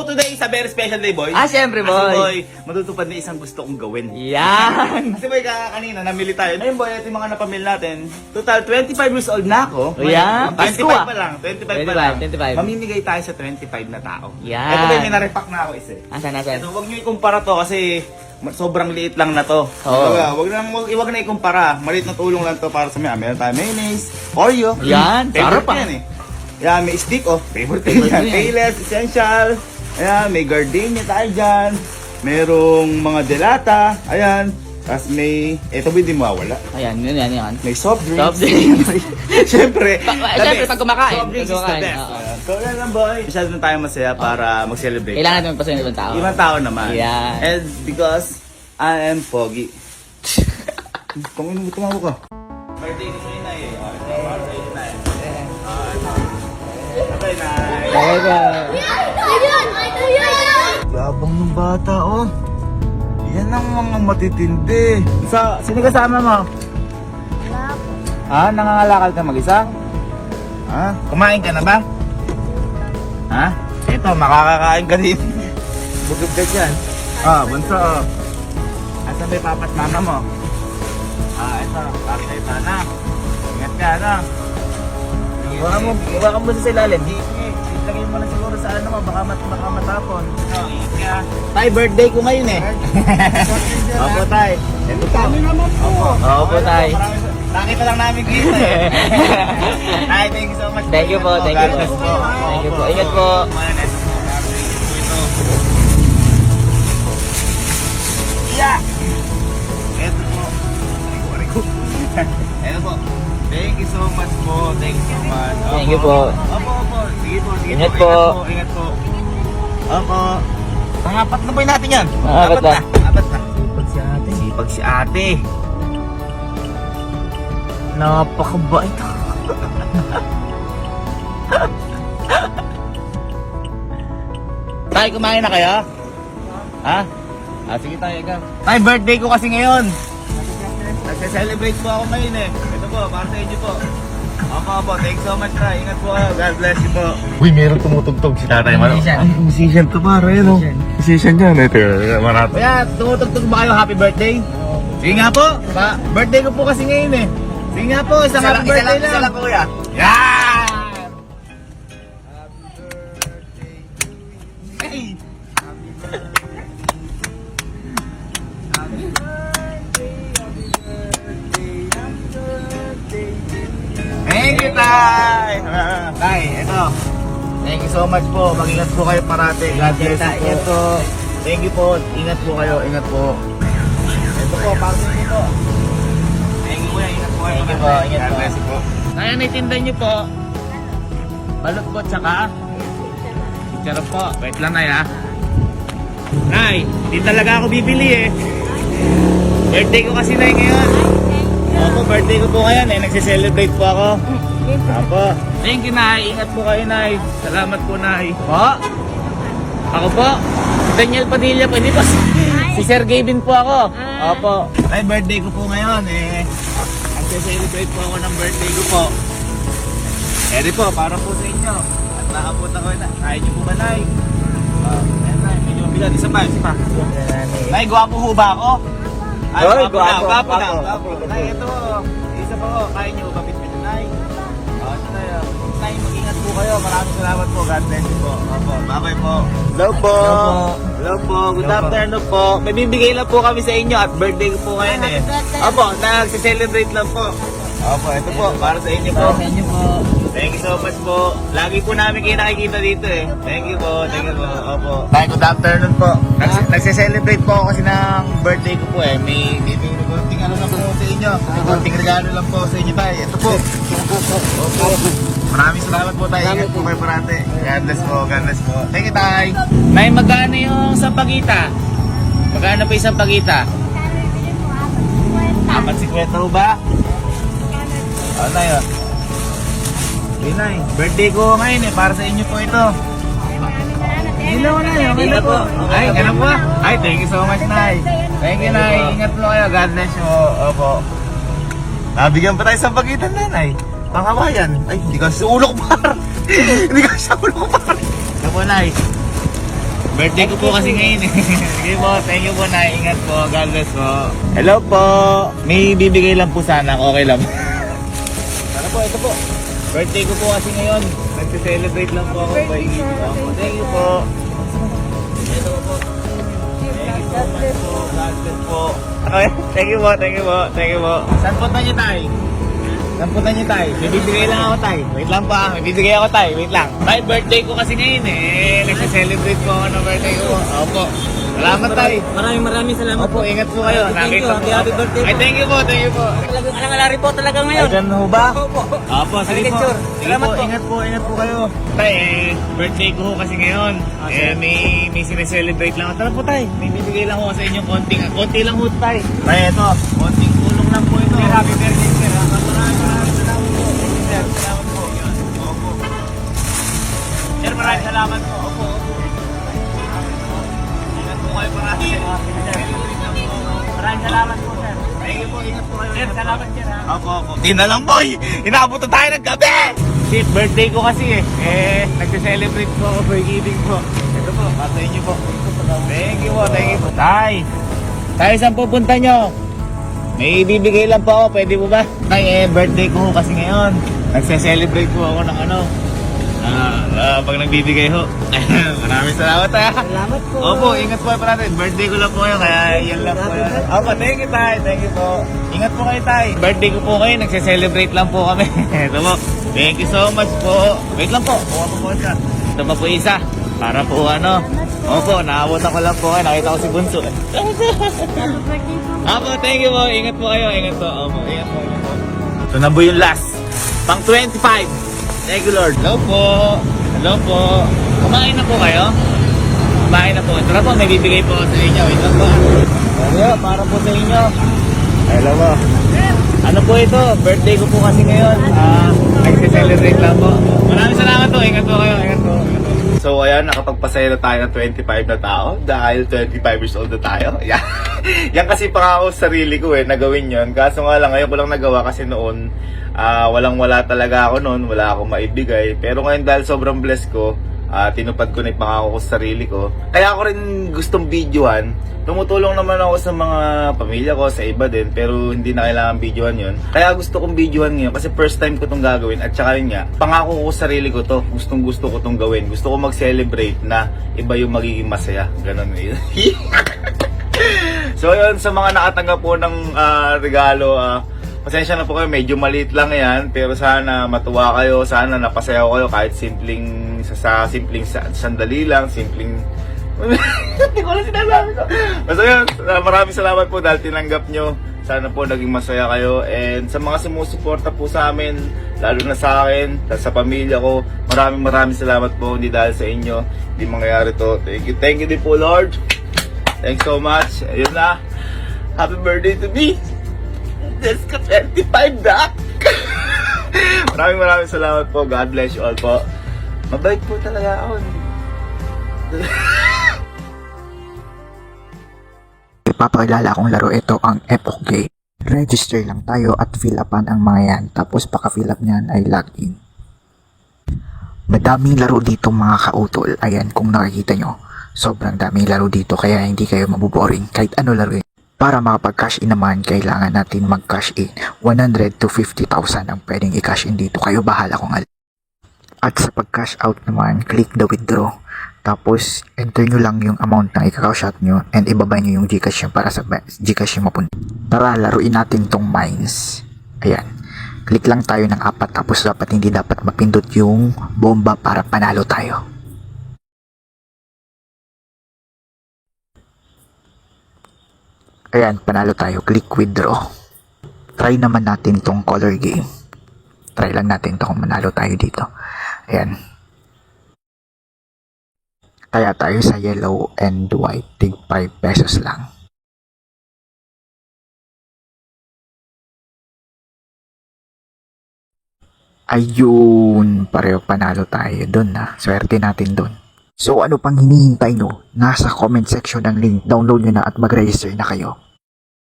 today is a very special day, boy. Siyempre, Kasi, boy, boy. matutupad na isang gusto kong gawin. Yan. Kasi, boy, kanina, namili tayo. Ngayon, boy, ito yung mga napamili natin. Total, 25 years old na ako. Yeah, 25 Pasko, pa lang. 25 pa lang. 25. Mamimigay tayo sa 25 na tao. Yan. Ito, boy, may narepack na ako isa. Asan? Ito, huwag nyo ikumpara to kasi sobrang liit lang na to. Oo. Huwag na ikumpara. Maliit na tulong lang to para sa mga. Meron tayo mayonnaise, Oreo. Yan, Favorite sarap, yan eh. Yan, may stick oh. Favorite yan. Payless, essential. Ayan, may gardenia tayo dyan. Merong mga delata. Ayan. Tapos may, eto ba hindi mawawala? Ayan, yan. May soft drinks. Soft drinks. Siyempre. Siyempre, pag kumakain. Soft drinks is the best. Oo. Ayan. So, yan lang boy. Masyado na tayo masaya para mag-celebrate. Kailangan natin magpasaya ng ibang tao. Ibang tao naman. Yan. And because I am foggy. Tumawa ko. Birthday ko ngayon na eh. Birthday ko na eh. Okay na. Okay ba? Yabang ng bata oh. Yan ang mga matitindi. Sino kasama mo? Ha? Nangangalakal ka mag-isa? Ha? Kumain ka na ba? Ha? Ito, makakakain ka din. Bugod ka dyan. Bunso oh. Asan ba yung papat mama mo? Ito. Pakita ito na. Ingat ka na. Iwa ka muna sa ilalim. Lagay mo na siguro sa ano mo, baka matapon. Ingat ka. Tay, birthday ko ngayon eh. Opo, tay. Ito po. Kami naman po. Opo, tay. Nakita lang namin dito eh. Tay, thank you so much. Thank you po, thank you po. God bless po. Thank you po. Ingat po. Yeah! Ito po. Ito po. Thank you so much po. Thank you so much. Thank you po. Opo. Sige po. Ingat po. Ingat po. Opo. Pangapat na po natin yan. Pangapat na. Apat na. Sipag si ate. Napakabait. Tay, kumain na kayo? Ha? Sige tayo, ikaw. Tay, birthday ko kasi ngayon. Nagse-celebrate po ako ngayon eh. Ito po, para sa inyo po. Opo, thanks so much na. Ingat po kayo. God bless you po. Uy, meron tumutugtog si tatay. Musician. Ay, musician to pare, no? Musician yan. Ito, marato. Kaya, tumutugtog ba kayo happy birthday? Sige nga po. Birthday ko po kasi ngayon eh. Sige nga po, isang happy birthday lang. Isa lang po kuya. Yan! Hey! Thank you, Tay! Tay, ito. Thank you so much po. Mag-ingat po kayo parati. God bless you po. Thank you po. Ingat po kayo. Ingat po. Ito po, para sa inyo po. Thank you po. Ingat po kayo. Thank you po. Ingat po. God bless you po. Kaya naitindan niyo po. Balot po, tsaka charot po. Wait lang na ya. Nay, di talaga ako bibili eh. Birthday ko kasi na ngayon. Opo, birthday ko po ngayon eh. Nagse-celebrate po ako. Opo. Thank you, Nay. Ingat po kayo, Nay. Salamat po, Nay. Po? Ako po? Daniel Padilla po. Hindi po. Si Sir Gavin po ako. Opo. Nay, birthday ko po ngayon eh. Nagse-celebrate po ako ng birthday ko po. Eri po, para po sa inyo. At nakapot ako na. Kaya niyo po ba, Nay? Ayan, Nay. Medyo mabigat. Isa pa. Nay, gwapo ho ba ako? Ay, Oy, gwapo gwapo. na. Nay, ito. Isa pa ho. Kaya niyo ba bitbit na, Nay? Ito na yun. Nay, mag-ingat po kayo. Maraming salamat po. God bless you po. Opo, bye-bye po. Hello po. Hello po. Good afternoon po. May bibigay lang po kami sa inyo at birthday ko po ngayon eh. Opo, nagse-celebrate lang po. Opo, ito po. Para sa inyo po. Thank you po. Thank you so much po. Lagi po namin kayo nakikita dito eh. Thank you po. Thank you po. Opo. Tay, good afternoon po. Nagse-celebrate po ako kasi ng birthday ko po eh. May konting ano lang po sa inyo. May konting regalo lang po sa inyo tayo. Ito po. Opo. Maraming salamat po tayo. Ingat po kayo parate. God bless po. God bless po. Thank you, Tay. May magkano yung sampagita? Magkano po yung sampagita? 4.50 po ba? Ano tayo? Nay, birthday ko ngayon eh, para sa inyo po ito. Hello na yun, hello po. Ay, ganun po. Ay, thank you so much, Nay. Thank you, Nay. Ingat po kayo. God bless you. Opo. Nabigyan pa tayo sa pagitan, Nay. Pangawayan. Ay, hindi ka sa ulo ko par. Hindi ka sa ulo ko par. Ito po, Nay. Birthday ko po kasi ngayon eh. Sige po, thank you po na. Ingat po. God bless po. Hello po. May bibigay lang po sana. Okay lang. Ano po, ito po. Birthday ko po kasi ngayon. Nagse-celebrate lang po ako. Thank you po. Ito po. Thank you so much po. God bless po. Okay, thank you po, thank you po, thank you po. Saan punta niyo tay? Saan punta niyo tay? May bibigay lang ako tay. Wait lang pa, may bibigay ako tay. Wait lang. Tay, birthday ko kasi ngayon eh. Nagse-celebrate po ako ng birthday ko. Opo. Salamat tay. Maraming salamat Opo, ingat po kayo. Thank you, Nakita po. happy birthday Ay, po. thank you po, thank you po. Talagang alang-alari po talaga Ay, ngayon. ganun ho ba? Opo. Opo, sige po. Sure. Sige Salamat po, po. ingat po kayo. Tay, birthday ko ho kasi ngayon. sir. May sineselebrate lang. Tara po tay, may bibigay lang ho sa inyo konti lang ho tay. Tay, ito, konting tulong lang po ito. Happy birthday sir. Maraming salamat po. Sir, salamat po. Opo. Sir, maraming salamat po. Opo. Ingat po kayo parati. Maraming salamat po sir. Thank you po, ingat po kayo. Sir, salamat sir ha. Opo. Di na lang boy, inaabot na tayo ng gabi! Shit, birthday ko kasi eh. Nagse-celebrate po ako, birthday po. Ito po, para sa inyo po. Thank you po, thank you po. Tay, saan pupunta nyo? May ibibigay lang po ako, pwede po ba? Tay, birthday ko kasi ngayon. Nagse-celebrate po ako ng ano. Pag nagbibigay ho. Maraming salamat tayo. Salamat po. Opo, ingat po pa natin. Birthday ko lang po yun, kaya yan lang po yun. Opo, thank you tay. Thank you po. Ingat po kayo tay. Birthday ko po kayo, nagse-celebrate lang po kami. Ito po. Thank you so much po. Wait lang po, kuha po po siya. Ito pa po isa. Para po ano. Opo, naabutan ko lang po kayo. Nakita ko si Bunso. Opo, thank you po. Ingat po kayo. Ingat po. Opo, ingat po. Ingat po. Ito na po yung last. Pang 25. Thank you Lord. Hello po. Hello po. Kumain na po kayo? Kumain na po. Tara po, may bibigay po sa inyo. Ito po. Ayo, para po sa inyo. Hello po. Ano po ito? Birthday ko po kasi ngayon. Nagse-celebrate lang po. Maraming salamat po. Ingat po kayo. Ingat po. Ingat po. So ayan, nakapagpasaya na tayo ng 25 na tao dahil 25 years old na tayo. Yan, yan kasi pangako sa sarili ko na gawin yon. Kaso nga lang, ngayon ko lang nagawa kasi noon walang-wala talaga ako noon, wala akong maibigay. Pero ngayon dahil sobrang blessed ko, tinupad ko na yung pangako ko sa sarili ko. Kaya ako rin gustong videohan. Tumutulong naman ako sa mga pamilya ko, sa iba din, pero hindi na kailangan videohan yon. Kaya gusto kong videohan ngayon kasi first time ko itong gagawin. At saka yun nga, pangako ko sa sarili ko to. Gustong gusto ko itong gawin. Gusto ko mag-celebrate na iba yung magiging masaya. Ganon yun. So yun, sa mga nakatanggap po ng regalo, pasensya na po kayo, medyo maliit lang yan, pero sana matuwa kayo, sana napasaya kayo kahit simpleng sandali lang, simpleng hindi ko lang sinasabi ko. Basta yun, maraming salamat po dahil tinanggap nyo. Sana po naging masaya kayo. And sa mga sumusuporta po sa amin, lalo na sa akin, sa pamilya ko, maraming salamat po. Hindi dahil sa inyo, hindi mangyayari to. Thank you din po Lord. Thanks so much. Ayun na. Happy birthday to me. Let's go 25 na. Maraming salamat po. God bless you all po. Mabait po talaga ako. Ipapakilala akong laro, ito ang Epoch Game. Register lang tayo at fill upan ang mga yan. Tapos paka-fill up niyan ay login. Madaming laro dito mga kautol. Ayan, kung nakikita nyo. Sobrang daming laro dito kaya hindi kayo mabuboring kahit ano laruin. Para makapag-cash in naman, kailangan natin mag-cash in. 100 to 50,000 ang pwedeng i-cash in dito. Kayo bahala kung alin. At sa pag-cash out naman, click the withdraw. Tapos, enter nyo lang yung amount na i-cash out nyo and ibaba nyo yung Gcash nyo para sa Gcash yung mapunta. Tara, laruin natin tong mines. Ayan. Click lang tayo ng 4 tapos hindi dapat mapindot yung bomba para panalo tayo. Ayan, panalo tayo. Click withdraw. Try naman natin tong color game. Try lang natin to kung manalo tayo dito. Ayan. Kaya tayo sa yellow and white. Tig 5 pesos lang. Ayun. Pareho panalo tayo dun na. Swerte natin dun. So ano pang hinihintay nyo? Nasa comment section ng link. Download nyo na at mag-register na kayo.